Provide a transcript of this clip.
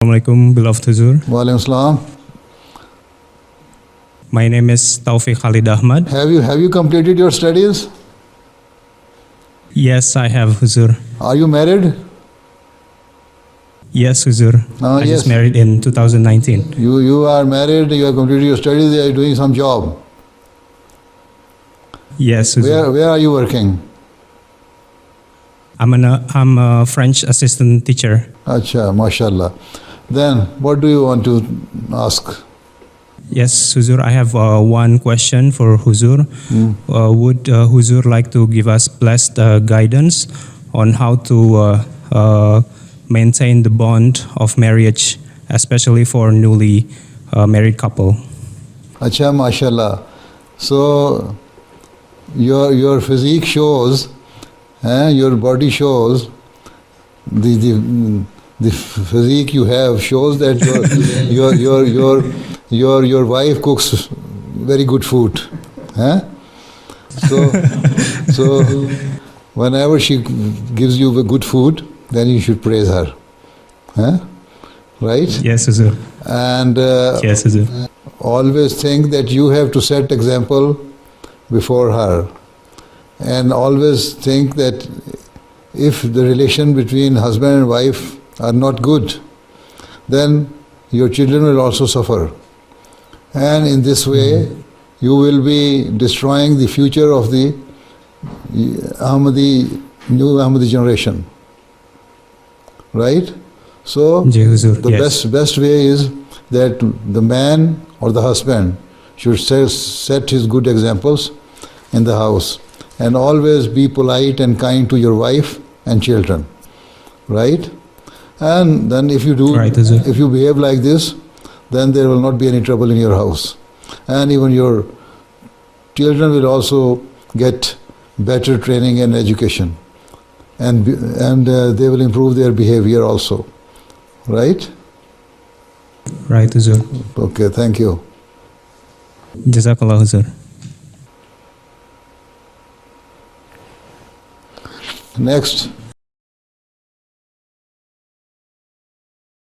Assalamualaikum, beloved Huzur. Walaikum Assalam. My name is Taufiq Khalid Ahmad. Have you completed your studies? Yes, I have, Huzur. Are you married? Yes, Huzur. I yes. just married in 2019. You are married, you have completed your studies, you are doing some job. Yes, Huzur. Where are you working? I'm a French assistant teacher. Acha, mashallah. Then, what do you want to ask? Yes, Huzur, I have one question for Huzur. Would Huzur like to give us blessed guidance on how to maintain the bond of marriage, especially for newly married couple? Acha, mashallah. So, your physique shows, your body shows, the physique you have shows that your wife cooks very good food. So whenever she gives you good food, then you should praise her. Right? Yes, Huzur. And Yes, Huzur. always think that you have to set example before her. And always think that if the relation between husband and wife are not good, then your children will also suffer. And in this way, you will be destroying the future of the new Ahmadi generation. Right? So, the best way is that the man or the husband should set his good examples in the house. And always be polite and kind to your wife and children. Right? And then if you behave like this, then there will not be any trouble in your house. And even your children will also get better training and education. And they will improve their behavior also. Right? Right, Huzur. Okay, thank you. Jazakallah, Huzur. Next.